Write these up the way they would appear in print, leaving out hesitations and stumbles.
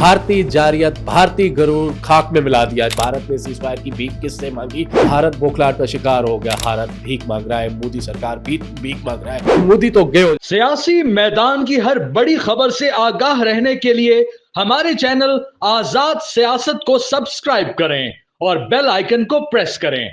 भारतीय जारियत, भारतीय गरूर खाक में मिला दिया। भारत ने सीज़फायर की भीख किससे मांगी? भारत बौखलाहट का शिकार हो गया। भारत भीख मांग रहा है, मोदी सरकार भी भीख मांग रहा है। मोदी तो गए। सियासी मैदान की हर बड़ी खबर से आगाह रहने के लिए हमारे चैनल आजाद सियासत को सब्सक्राइब करें और बेल आइकन को प्रेस करें।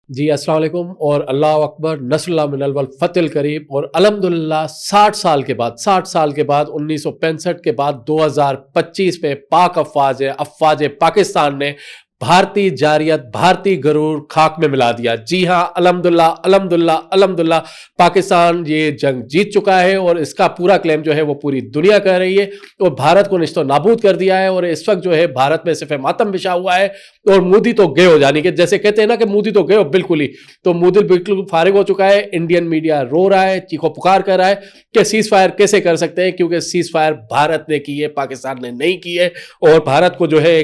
जी अस्सलाम वालेकुम और अल्लाह अकबर, नस्रुल्लाह मिनल वल फतिल करीब। और अल्हम्दुलिल्लाह 60 साल के बाद 1965 के बाद 2025 में पाक अफवाज पाकिस्तान ने भारतीय जारियत, भारतीय गरूर खाक में मिला दिया। जी हाँ, अल्हम्दुलिल्लाह अल्हम्दुलिल्लाह अल्हम्दुलिल्लाह पाकिस्तान ये जंग जीत चुका है और इसका पूरा क्लेम जो है वो पूरी दुनिया कर रही है और भारत को निश्तो नाबूद कर दिया है। और इस वक्त जो है भारत में सिर्फ मातम बिछा हुआ है और मोदी तो गए हो, यानी कि जैसे कहते हैं ना कि मोदी तो गए हो, बिल्कुल ही तो मोदी बिल्कुल फारिग हो चुका है। इंडियन मीडिया रो रहा है, चीखो पुकार कर रहा है कि सीज फायर कैसे कर सकते हैं, क्योंकि सीज फायर भारत ने की है, पाकिस्तान ने नहीं की है। और भारत को जो है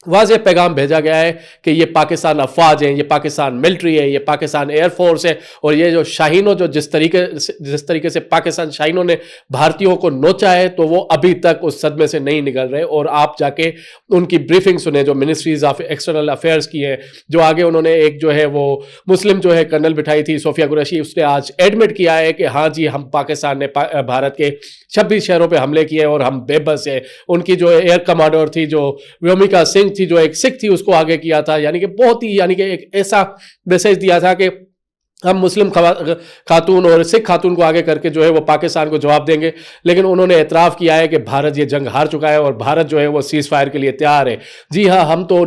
वाज़ेह पैगाम भेजा गया है कि ये पाकिस्तान अफवाज हैं, ये पाकिस्तान मिलिट्री है, ये पाकिस्तान एयरफोर्स है। और ये जो शाहीनों जो जिस तरीके से पाकिस्तान शाहीनों ने भारतीयों को नोचा है, तो वो अभी तक उस सदमे से नहीं निकल रहे। और आप जाके उनकी ब्रीफिंग सुने जो मिनिस्ट्रीज ऑफ एक्सटर्नल अफेयर्स की है, जो आगे उन्होंने एक जो है वो मुस्लिम जो है कर्नल बिठाई थी सोफिया कुरैशी, उसने आज एडमिट किया है कि हाँ जी, हम पाकिस्तान ने भारत के 26 शहरों पर हमले किए और हम बेबस है। उनकी जो एयर कमांडर थी जो व्योमिका सिंह थी, जो एक सिख थी, उसको आगे किया था। यानी कि बहुत ही एक ऐसा मैसेज दिया था कि हम मुस्लिम खातून और सिख खातून को आगे करके जो है वो पाकिस्तान को जवाब देंगे। लेकिन उन्होंने एतराफ़ किया है कि भारत ये जंग हार चुका है और भारत जो है वो सीज़ फायर के लिए तैयार है। जी हाँ, हम तो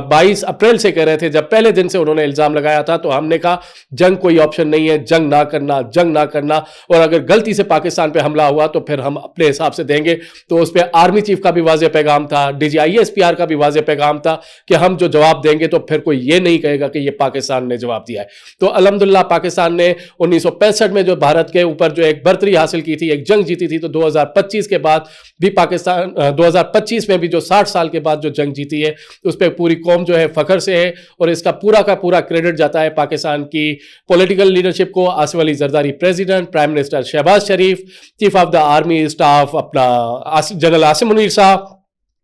22 अप्रैल से कह रहे थे, जब पहले दिन से उन्होंने इल्ज़ाम लगाया था, तो हमने कहा जंग कोई ऑप्शन नहीं है, जंग ना करना, जंग ना करना। और अगर गलती से पाकिस्तान पर हमला हुआ तो फिर हम अपने हिसाब से देंगे। तो उस पर आर्मी चीफ का भी वाज़ेह पैगाम था, DGISPR का भी वाज़ेह पैगाम था कि हम जो जवाब देंगे तो फिर कोई ये नहीं कहेगा कि ये पाकिस्तान ने जवाब दिया है। तो अल्हम्दुलिल्लाह पाकिस्तान ने 1965 में जो भारत के ऊपर जो एक बर्तरी हासिल की थी, एक जंग जीती थी, तो 2025 के बाद भी पाकिस्तान 2025 में भी जो 60 साल के बाद जो जंग जीती है, उस पर पूरी कौम जो है फख्र से है। और इसका पूरा का पूरा क्रेडिट जाता है पाकिस्तान की पॉलिटिकल लीडरशिप को। Asif Ali Zardari president, prime minister Shehbaz Sharif, chief of the army staff अपना general Asim Munir sahab,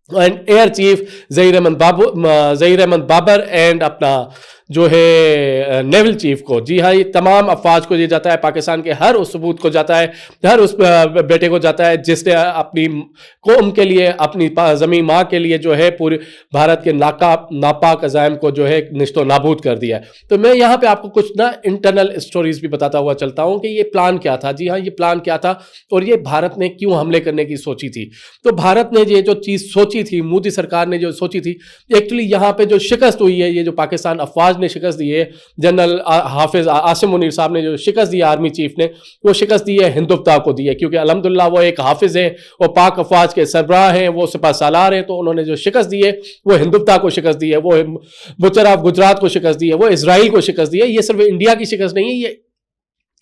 and air chief Zaheer Ahmed Babar and अपना जो है नेवल चीफ को। जी हाँ, ये तमाम अफवाज को ये जाता है, पाकिस्तान के हर उस सबूत को जाता है, हर उस बेटे को जाता है जिसने अपनी कौम के लिए, अपनी ज़मीन माँ के लिए जो है पूरे भारत के नापाक अज़ाइम को जो है निश्तो नाबूद कर दिया है। तो मैं यहाँ पे आपको कुछ ना इंटरनल स्टोरीज भी बताता हुआ चलता हूँ कि ये प्लान क्या था। जी हाँ, ये प्लान क्या था और ये भारत ने क्यों हमले करने की सोची थी। तो भारत ने ये जो चीज़ सोची थी, मोदी सरकार ने जो सोची थी, एक्चुअली यहाँ पे जो शिकस्त हुई है, ये जो पाकिस्तान अफवाज ने शिकस्त दी है, जनरल हाफिज आसिम मुनीर साहब ने जो शिकस्त दी है, आर्मी चीफ ने वो शिकस्त दी है हिंदुत्व को दी है। क्योंकि अल्हम्दुलिल्लाह वो एक हाफिज है और पाक अफवाज के सरबराह हैं, वो सिपह सालार हैं। तो उन्होंने जो शिकस्त दी है वो हिंदुत्व को शिकस्त दी है, वो बुचर ऑफ गुजरात को शिकस्त दी है, वो इजराइल को शिकस्त दी है। ये सिर्फ इंडिया की शिकस्त नहीं है, ये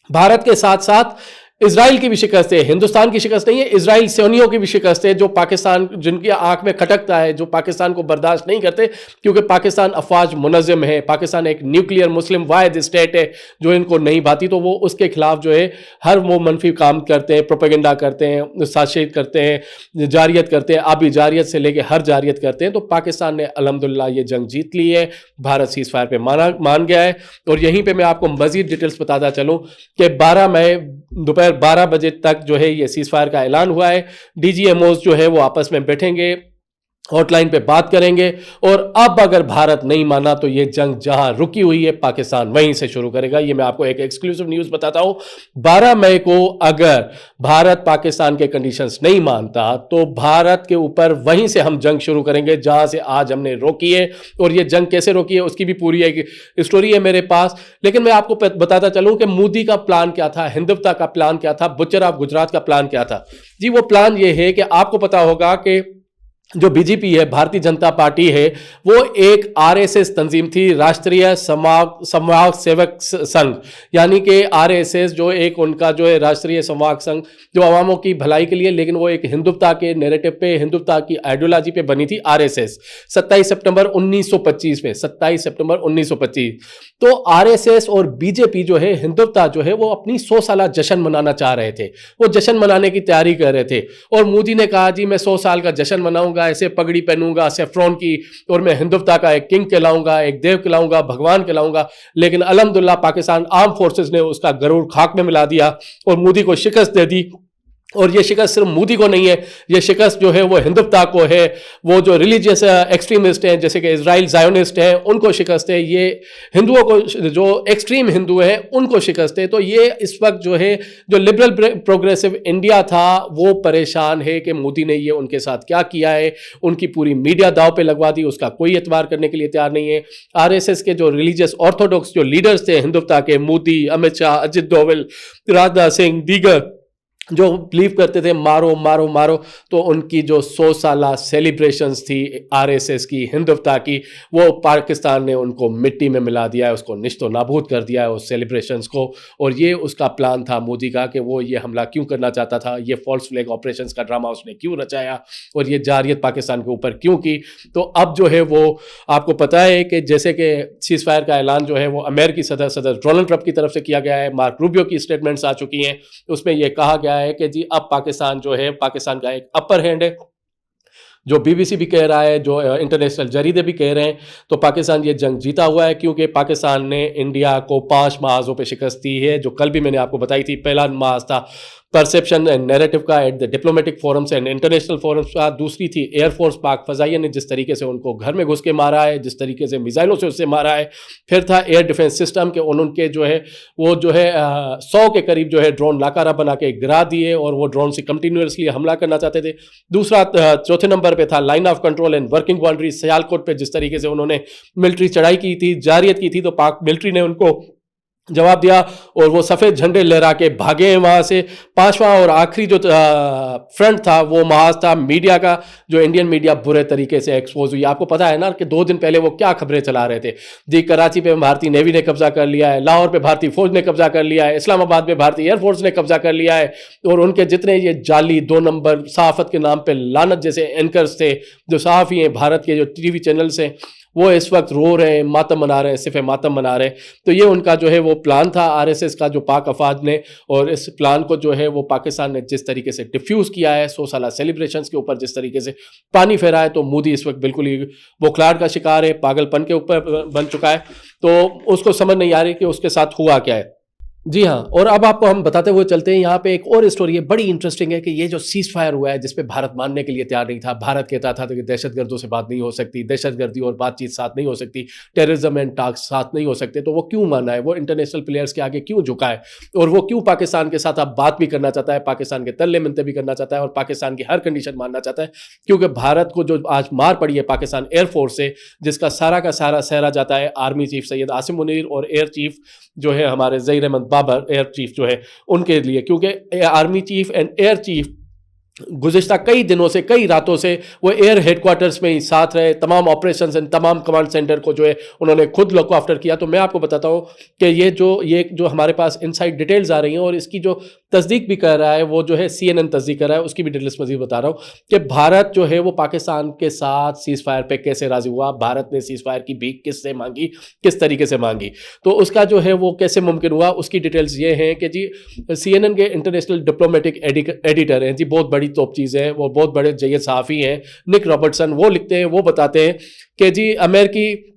भारत के साथ साथ इजराइल की भी शिकस्त है, हिंदुस्तान की शिकस्त नहीं है, इजराइल सैनियों की भी शिकस्त है, जो पाकिस्तान, जिनकी आंख में खटकता है, जो पाकिस्तान को बर्दाश्त नहीं करते। क्योंकि पाकिस्तान अफवाज मुनज़्ज़म है, पाकिस्तान एक न्यूक्लियर मुस्लिम वाहिद स्टेट है जो इनको नहीं भाती। तो वो उसके खिलाफ जो है हर वो मनफी काम करते हैं, प्रोपेगेंडा करते हैं, साजिश करते हैं, जारियत करते हैं, आबी जारियत से लेके हर जारियत करते हैं। तो पाकिस्तान ने अल्हम्दुलिल्लाह ये जंग जीत ली है, भारत सीज़ फायर पे मान गया है। और यहीं पर मैं आपको मज़ीद डिटेल्स बताता चलूँ कि 12 मई दोपहर 12 बजे तक जो है ये सीज़ फायर का ऐलान हुआ है। DGMOs जो है वो आपस में बैठेंगे, हॉटलाइन पे बात करेंगे। और अब अगर भारत नहीं माना तो ये जंग जहां रुकी हुई है पाकिस्तान वहीं से शुरू करेगा। ये मैं आपको एक एक्सक्लूसिव न्यूज़ बताता हूं। 12 मई को अगर भारत पाकिस्तान के कंडीशंस नहीं मानता तो भारत के ऊपर वहीं से हम जंग शुरू करेंगे जहां से आज हमने रोकी है। और ये जंग कैसे रोकी है उसकी भी पूरी एक स्टोरी है मेरे पास। लेकिन मैं आपको बताता चलूं कि मोदी का प्लान क्या था, हिंदुत्व का प्लान क्या था, बुचर ऑफ गुजरात का प्लान क्या था। जी वो प्लान ये है कि आपको पता होगा कि जो बीजेपी है, भारतीय जनता पार्टी है, वो एक आरएसएस तंजीम थी, राष्ट्रीय समाज सेवक संघ, यानी कि आरएसएस जो एक उनका जो है राष्ट्रीय समाज संघ जो अवामों की भलाई के लिए, लेकिन वो एक हिंदुत्व के नैरेटिव पे, हिंदुत्व की आइडियोलॉजी पे बनी थी आरएसएस। 27 सितंबर 1925 में, 27 सितंबर 1925। तो आरएसएस और बीजेपी जो है, हिंदुत्व जो है, वो अपनी 100 साल जश्न मनाना चाह रहे थे, वो जश्न मनाने की तैयारी कर रहे थे। और मोदी ने कहा जी मैं 100 साल का जश्न मनाऊंगा, ऐसे पगड़ी पहनूंगा सेफ्रॉन की, और मैं हिंदुत्व का एक किंग कहलाऊंगा, एक देव कहलाऊंगा, भगवान कहलाऊंगा। लेकिन अल्हम्दुलिल्लाह पाकिस्तान आर्म फोर्सेस ने उसका गरूर खाक में मिला दिया और मोदी को शिकस्त दे दी। और ये शिकस्त सिर्फ मोदी को नहीं है, ये शिकस्त जो है वो हिंदुत्व को है, वो जो रिलीजियस एक्सट्रीमिस्ट हैं जैसे कि इजराइल जायोनिस्ट हैं उनको शिकस्त है, ये हिंदुओं को, जो एक्सट्रीम हिंदू हैं उनको शिकस्त है। तो ये इस वक्त जो है, जो लिबरल प्रोग्रेसिव इंडिया था वो परेशान है कि मोदी ने ये उनके साथ क्या किया है। उनकी पूरी मीडिया दाव पे लगवा दी, उसका कोई एतबार करने के लिए तैयार नहीं है। आरएसएस के जो रिलीजियस ऑर्थोडॉक्स जो लीडर्स थे हिंदुत्व के, मोदी, अमित शाह, अजित डोवल, राजनाथ सिंह, दीगर जो बिलीव करते थे मारो मारो मारो, तो उनकी जो 100 साला सेलिब्रेशंस थी आरएसएस की, हिंदुत्व की, वो पाकिस्तान ने उनको मिट्टी में मिला दिया है, उसको निश्तो नाबूद कर दिया है उस सेलिब्रेशंस को। और ये उसका प्लान था मोदी का कि वो ये हमला क्यों करना चाहता था, ये फॉल्स फ्लैग ऑपरेशंस का ड्रामा उसने क्यों रचाया और ये जारियत पाकिस्तान के ऊपर क्यों की। तो अब जो है वो आपको पता है कि जैसे कि सीज फायर का ऐलान जो है वो अमेरिकी सदर डोनाल्ड ट्रंप की तरफ से किया गया है, मार्क रूबियो की स्टेटमेंट्स आ चुकी हैं, उसमें यह कहा गया है कि जी अब पाकिस्तान जो है, पाकिस्तान का एक अपर हैंड है, जो बीबीसी भी कह रहा है, जो इंटरनेशनल जरीदे भी कह रहे हैं। तो पाकिस्तान ये जंग जीता हुआ है क्योंकि पाकिस्तान ने इंडिया को 5 महाजों पे शिकस्त दी है, जो कल भी मैंने आपको बताई थी। पहला महाज था परसेप्शन एंड नैरेटिव का at the diplomatic forums and international forums का, दूसरी थी एयरफोर्स पाक फजाइया ने जिस तरीके से उनको घर में घुस के मारा है, जिस तरीके से मिसाइलों से उससे मारा है। फिर था एयर डिफेंस सिस्टम के, उनके जो है वो जो है 100 के करीब जो है ड्रोन नाकारा बना के गिरा दिए और वो ड्रोन से कंटिन्यूसली हमला करना चाहते थे। दूसरा चौथे नंबर पे था line of control and working boundary, Sialkot पे जिस तरीके से उन्होंने मिलिट्री चढ़ाई की थी, जारियत की थी, तो पाक मिलिट्री ने उनको जवाब दिया और वो सफ़ेद झंडे लहरा के भागे हैं वहाँ से। पांचवा और आखिरी जो फ्रंट था वो महाज था मीडिया का, जो इंडियन मीडिया बुरे तरीके से एक्सपोज हुई। आपको पता है ना कि 2 दिन पहले वो क्या खबरें चला रहे थे जी, कराची पे भारतीय नेवी ने कब्जा कर लिया है, लाहौर पे भारतीय फौज ने कब्जा कर लिया है, इस्लामाबाद में भारतीय एयरफोर्स ने कब्जा कर लिया है। और उनके जितने ये जाली 2 नंबर सहाफत के नाम पे लानत जैसे एंकर्स थे, जो सहाफ़ी हैं भारत के, जो टीवी चैनल्स हैं, वो इस वक्त रो रहे हैं, मातम मना रहे हैं, सिर्फ मातम मना रहे हैं। तो ये उनका जो है वो प्लान था आरएसएस का, जो पाक अफवाज ने, और इस प्लान को जो है वो पाकिस्तान ने जिस तरीके से डिफ्यूज़ किया है, 100 साल सेलिब्रेशंस के ऊपर जिस तरीके से पानी फेरा है, तो मोदी इस वक्त बिल्कुल ही बौखलाहट का शिकार है, पागलपन के ऊपर बन चुका है। तो उसको समझ नहीं आ रही कि उसके साथ हुआ क्या है। जी हाँ, और अब आपको हम बताते हुए चलते हैं, यहाँ पे एक और स्टोरी है, बड़ी इंटरेस्टिंग है कि ये जो सीज फायर हुआ है जिसपे भारत मानने के लिए तैयार नहीं था। भारत कहता था कि दहशतगर्दों से बात नहीं हो सकती, दहशतगर्दी और बातचीत साथ नहीं हो सकती, टेररिज्म एंड टॉक्स साथ नहीं हो सकते। तो वो क्यों माना है, वो इंटरनेशनल प्लेयर्स के आगे क्यों झुका है, और वो क्यों पाकिस्तान के साथ अब बात भी करना चाहता है, पाकिस्तान के तल्ले मिलते भी करना चाहता है और पाकिस्तान की हर कंडीशन मानना चाहता है। क्योंकि भारत को जो आज मार पड़ी है पाकिस्तान एयरफोर्स से, जिसका सारा का सारा सहरा जाता है आर्मी चीफ सैयद आसिम मुनीर और एयर चीफ जो है हमारे ज़हीर अहमद बाबर एयर चीफ जो है उनके लिए, क्योंकि army chief and air chief गुज़िश्ता कई दिनों से, कई रातों से वो एयर हेडक्वार्टर्स में ही साथ रहे, तमाम ऑपरेशंस एंड तमाम कमांड सेंटर को जो है उन्होंने खुद लुक आफ्टर किया। तो मैं आपको बताता हूँ कि ये जो हमारे पास इनसाइड डिटेल्स आ रही हैं और इसकी जो तस्दीक भी कर रहा है वो जो है CNN तस्दीक कर रहा है, उसकी भी डिटेल्स मजीद बता रहा हूँ कि भारत जो है वो पाकिस्तान के साथ सीज फायर पे कैसे राजी हुआ, भारत ने सीज फायर की भीख किससे मांगी, किस तरीके से मांगी, तो उसका जो है वो कैसे मुमकिन हुआ, उसकी डिटेल्स ये हैं कि जी CNN के इंटरनेशनल डिप्लोमेटिक एडिटर हैं जी, बहुत बड़ी टॉप चीज़ है, वो बहुत बड़े जय्यद सहाफ़ी हैं निक रॉबर्टसन, वो लिखते हैं, वो बताते हैं कि जी अमेरिकी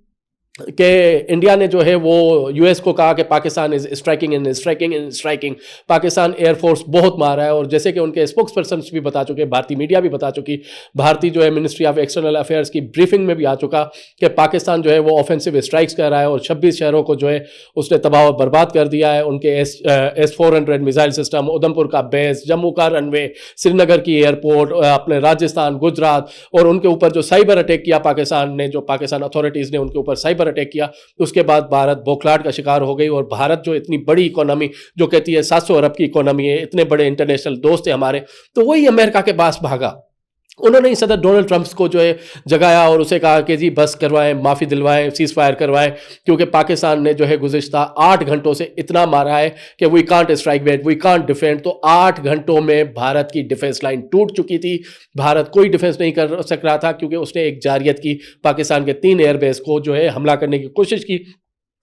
कि इंडिया ने जो है वो यूएस को कहा कि Pakistan is striking, Pakistan air force बहुत मारा है। और जैसे कि उनके स्पोक्स पर्सन भी बता चुके, भारतीय मीडिया भी बता चुकी, भारतीय जो है मिनिस्ट्री ऑफ एक्सटर्नल अफेयर्स की ब्रीफिंग में भी आ चुका कि पाकिस्तान जो है वो ऑफेंसिव स्ट्राइक्स कर रहा है और 26 शहरों को जो है उसने तबाह और बर्बाद कर दिया है। उनके S-400 मिसाइल सिस्टम, उधमपुर का बेस, जम्मू का रनवे, श्रीनगर की एयरपोर्ट, अपने राजस्थान, गुजरात, और उनके ऊपर जो साइबर अटैक किया पाकिस्तान ने, जो पाकिस्तान अथॉरिटीज़ ने उनके ऊपर साइबर अटैक किया, उसके बाद भारत बौखलाहट का शिकार हो गई। और भारत जो इतनी बड़ी इकोनॉमी जो कहती है 700 अरब की इकोनॉमी है, इतने बड़े इंटरनेशनल दोस्त है हमारे, तो वही अमेरिका के पास भागा उन्होंने ही सदर डोनाल्ड ट्रंप को जो है जगाया और उसे कहा कि जी बस करवाएं, माफ़ी दिलवाएं, सीज़ फायर करवाएं, क्योंकि पाकिस्तान ने जो है गुज़िश्ता 8 घंटों से इतना मारा है कि we can't strike back, we can't defend. तो 8 घंटों में भारत की डिफेंस लाइन टूट चुकी थी। भारत कोई डिफेंस नहीं कर सक रहा था, क्योंकि उसने एक जारियत की, पाकिस्तान के 3 एयरबेस को जो है हमला करने की कोशिश की,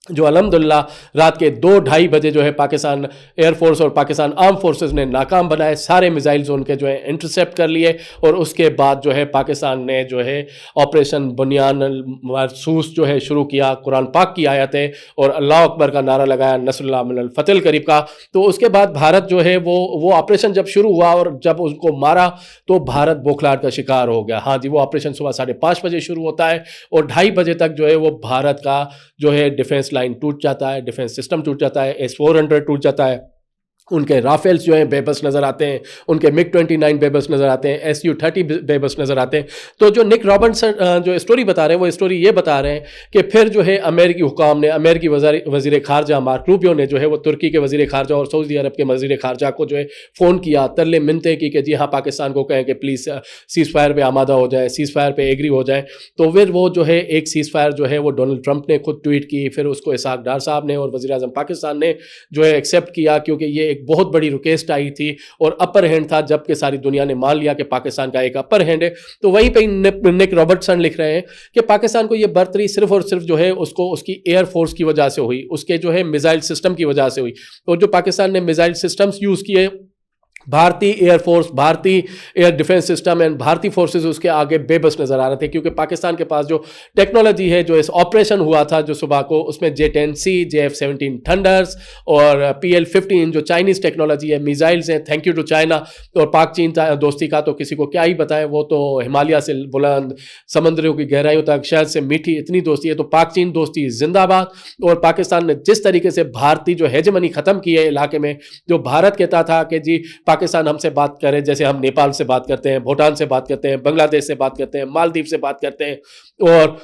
जो अल्हम्दुलिल्लाह रात के 2-2:30 बजे जो है पाकिस्तान एयरफोर्स और पाकिस्तान आर्म फोर्सेस ने नाकाम बनाए, सारे मिसाइल्स उनके जो है इंटरसेप्ट कर लिए। और उसके बाद जो है पाकिस्तान ने जो है ऑपरेशन बुनियान मरसूस जो है शुरू किया, कुरान पाक की आयतें और अल्लाह अकबर का नारा लगाया, नसरुल्लाह मिनल फतिल करीब का। तो उसके बाद भारत जो है वो ऑपरेशन जब शुरू हुआ और जब उनको मारा तो भारत बौखलाहट का शिकार हो गया। हाँ जी, वो ऑपरेशन सुबह 5:30 बजे शुरू होता है और 2:30 बजे तक जो है वो भारत का जो है डिफेंस लाइन टूट जाता है, डिफेंस सिस्टम टूट जाता है, S-400 टूट जाता है, उनके राफेल्स जो हैं बेबस नज़र आते हैं, उनके MiG-29 बेबस नज़र आते हैं, Su-30 बेबस नज़र आते हैं। तो जो निक रॉबर्टसन जो स्टोरी बता रहे हैं, वो स्टोरी ये बता रहे हैं कि फिर जो है अमेरिकी हुकाम ने, अमेरिकी वज़ीर ख़ारजा मार्क रूबियो ने जो है वो तुर्की के वज़ीर ख़ारजा और सऊदी अरब के वज़ीर ख़ारजा को जो है फ़ोन किया, तरले मिन्नतें की कि जी हाँ, पाकिस्तान को कहें कि प्लीज़ सीज़ फायर पर आमादा हो जाए, सीज़ फायर पर एग्री हो जाए। तो फिर वो जो है एक सीज़ फायर जो है वो डोनाल्ड ट्रंप ने खुद ट्वीट की, फिर उसको इसहाक डार साहब ने और वज़ीर आज़म पाकिस्तान ने जो है एक्सेप्ट किया, क्योंकि ये एक बहुत बड़ी रिक्वेस्ट आई थी और अपर हैंड था, जबकि सारी दुनिया ने मान लिया कि पाकिस्तान का एक अपर हैंड है। तो वहीं पे निक रॉबर्टसन लिख रहे हैं कि पाकिस्तान को ये बर्तरी सिर्फ और सिर्फ जो है उसको उसकी एयरफोर्स की वजह से हुई, उसके जो है मिसाइल सिस्टम की वजह से हुई। और जो पाकिस्तान ने मिसाइल सिस्टम्स यूज़ किए, भारतीय एयरफोर्स, भारतीय एयर डिफेंस सिस्टम एंड भारतीय फोर्सेस उसके आगे बेबस नज़र आ रहे थे, क्योंकि पाकिस्तान के पास जो टेक्नोलॉजी है, जो इस ऑपरेशन हुआ था जो सुबह को, उसमें J-10C, JF-17 थंडर्स और PL-15 जो चाइनीज़ टेक्नोलॉजी है, मिसाइल्स हैं, थैंक यू टू चाइना। और पाक चीन दोस्ती का तो किसी को क्या ही बताएं, वो तो हिमालय से बुलंद, समंदरों की गहराइयों तक, शहद से मीठी, इतनी दोस्ती है। तो पाक चीन दोस्ती जिंदाबाद। और पाकिस्तान ने जिस तरीके से भारतीय जो हेजेमनी ख़त्म की है इलाके में, जो भारत कहता था कि जी पाकिस्तान हमसे बात करे जैसे हम नेपाल से बात करते हैं, भूटान से बात करते हैं, बांग्लादेश से बात करते हैं, मालदीव से बात करते हैं, और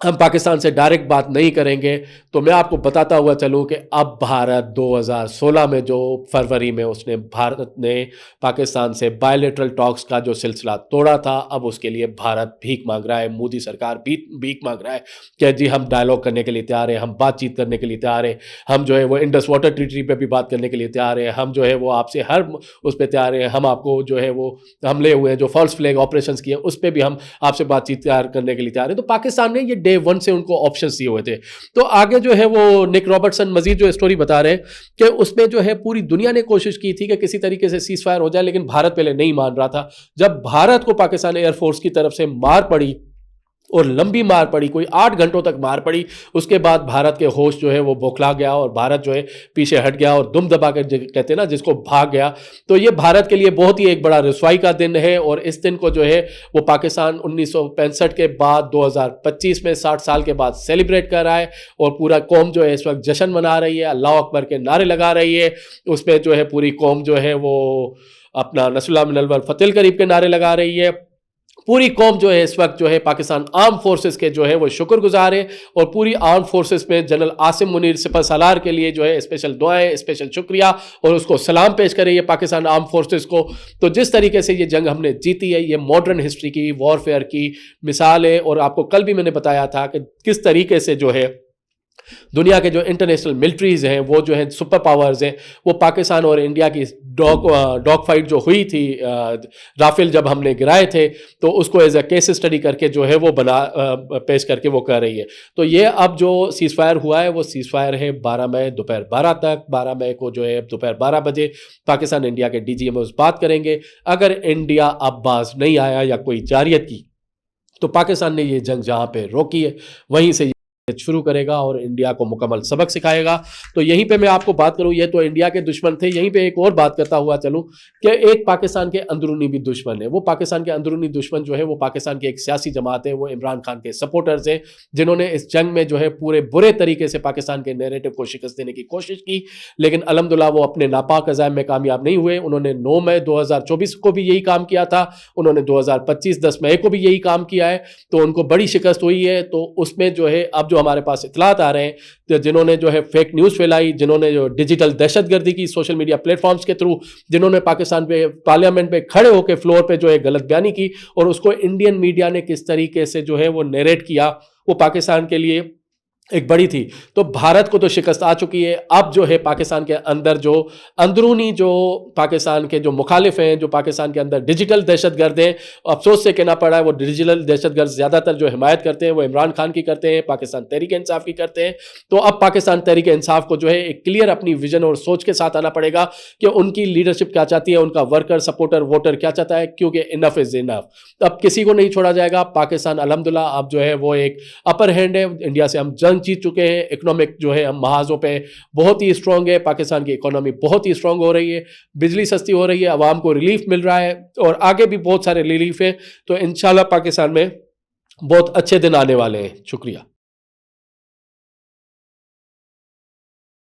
हम पाकिस्तान से डायरेक्ट बात नहीं करेंगे। तो मैं आपको बताता हुआ चलूं कि अब भारत 2016 में जो फरवरी में भारत ने पाकिस्तान से बायलैटरल टॉक्स का जो सिलसिला तोड़ा था, अब उसके लिए भारत भीख मांग रहा है, मोदी सरकार भीख मांग रहा है कि जी हम डायलॉग करने के लिए तैयार हैं, हम बातचीत करने के लिए तैयार हैं, हम जो है वो इंडस वाटर ट्रीटी पे भी बात करने के लिए तैयार हैं, हम जो है वो आपसे हर उस पर तैयार हैं, हम आपको जो है वो हमले हुए हैं, जो फॉल्स फ्लैग ऑपरेशंस किए, उस पर भी हम आपसे बातचीत तैयार करने के लिए तैयार हैं। तो पाकिस्तान ने ये डे 1 से उनको ऑप्शंस दिए हुए थे। तो आगे जो है वो निक रॉबर्टसन मजीद जो स्टोरी बता रहे हैं कि उसमें जो है पूरी दुनिया ने कोशिश की थी कि किसी तरीके से सीज फायर हो जाए, लेकिन भारत पहले नहीं मान रहा था। जब भारत को पाकिस्तान एयरफोर्स की तरफ से मार पड़ी और लंबी मार पड़ी, कोई 8 घंटों तक मार पड़ी, उसके बाद भारत के होश जो है वो बौखला गया और भारत जो है पीछे हट गया और दुम दबा कर कहते हैं ना जिसको, भाग गया। तो ये भारत के लिए बहुत ही एक बड़ा रसवाई का दिन है। और इस दिन को जो है वो पाकिस्तान 1965 के बाद 2025 में 60 साल के बाद सेलिब्रेट कर रहा है और पूरा कौम जो है इस वक्त जश्न मना रही है, अल्लाह अकबर के नारे लगा रही है। उसमें जो है पूरी कौम जो है वो अपना नसरुल्लाह मिनल फतिल करीब के नारे लगा रही है। पूरी कौम जो है इस वक्त जो है पाकिस्तान आर्म फोर्सेस के जो है वो शुक्रगुजार है और पूरी आर्म फोर्सेस में जनरल आसिम मुनीर सिपहसालार के लिए जो है स्पेशल दुआएं, स्पेशल शुक्रिया और उसको सलाम पेश कर रही है पाकिस्तान आर्म फोर्सेस को। तो जिस तरीके से ये जंग हमने जीती है, ये मॉडर्न हिस्ट्री की, वॉरफेयर की मिसाल है। और आपको कल भी मैंने बताया था कि किस तरीके से जो है दुनिया के जो इंटरनेशनल मिलिट्रीज हैं, वो जो है सुपर पावर्स हैं, वो पाकिस्तान और इंडिया की डॉग फाइट जो हुई थी, राफेल जब हमने गिराए थे, तो उसको एज अ केस स्टडी करके जो है वो पेश करके वो कर रही है। तो ये अब जो सीज फायर हुआ है वो सीज फायर है 12 मई दोपहर 12 तक। 12 मई को जो है दोपहर 12 बजे पाकिस्तान इंडिया के DGMOs बात करेंगे। अगर इंडिया अब बाज नहीं आया या कोई जारियत की, तो पाकिस्तान ने ये जंग जहाँ पे रोकी है वहीं से शुरू करेगा और इंडिया को मुकम्मल सबक सिखाएगा। तो यहीं पे मैं आपको बात करूं, ये तो इंडिया के दुश्मन थे। यहीं पे एक और बात करता हुआ चलूं कि एक पाकिस्तान के अंदरूनी भी दुश्मन है। वो पाकिस्तान के अंदरूनी दुश्मन जो है वो पाकिस्तान की एक सियासी जमात है, वो इमरान खान के सपोर्टर्स हैं, जिन्होंने इस जंग में जो है पूरे बुरे तरीके से पाकिस्तान के नैरेटिव को शिकस्त देने की कोशिश की, लेकिन अल्हम्दुलिल्लाह वो अपने नापाक अज़ाइम में कामयाब नहीं हुए। उन्होंने 9 मई 2024 को भी यही काम किया था, उन्होंने 2025 10 मई को भी यही काम किया है, तो उनको बड़ी शिकस्त हुई है। तो उसमें जो है अब जो जो हमारे पास इतलात आ रहे हैं, तो जिन्होंने जो है फेक न्यूज़ फैलाई, जिन्होंने जो डिजिटल दहशतगर्दी की सोशल मीडिया प्लेटफॉर्म्स के थ्रू, जिन्होंने पाकिस्तान पे पार्लियामेंट पे खड़े होकर फ्लोर पे जो है गलत बयानी की, और उसको इंडियन मीडिया ने किस तरीके से जो है वो नरेट किया, वो पाकिस्तान के लिए एक बड़ी थी। तो भारत को तो शिकस्त आ चुकी है। अब जो है पाकिस्तान के अंदर जो अंदरूनी जो पाकिस्तान के जो मुखालिफ हैं, जो पाकिस्तान के अंदर डिजिटल दहशतगर्द हैं, अफसोस से कहना पड़ा है वो डिजिटल दहशतगर्द ज़्यादातर जो हिमायत करते हैं वो इमरान खान की करते हैं, पाकिस्तान तहरीक इंसाफ की करते हैं। तो अब पाकिस्तान तहरीक इंसाफ को जो है एक क्लियर अपनी विजन और सोच के साथ आना पड़ेगा कि उनकी लीडरशिप क्या चाहती है, उनका वर्कर सपोर्टर वोटर क्या चाहता है, क्योंकि इनफ इज़ इनफ। अब किसी को नहीं छोड़ा जाएगा। पाकिस्तान अल्हम्दुलिल्लाह अब जो है वो एक अपर हैंड है, इंडिया से हम जंग जीत चुके हैं। इकोनॉमिक जो है हम महाजों पे बहुत ही स्ट्रांग है, पाकिस्तान की इकोनॉमी बहुत ही स्ट्रांग हो रही है, बिजली सस्ती हो रही है, आवाम को रिलीफ मिल रहा है, और आगे भी बहुत सारे रिलीफ है। तो इंशाल्लाह पाकिस्तान में बहुत अच्छे दिन आने वाले हैं। शुक्रिया।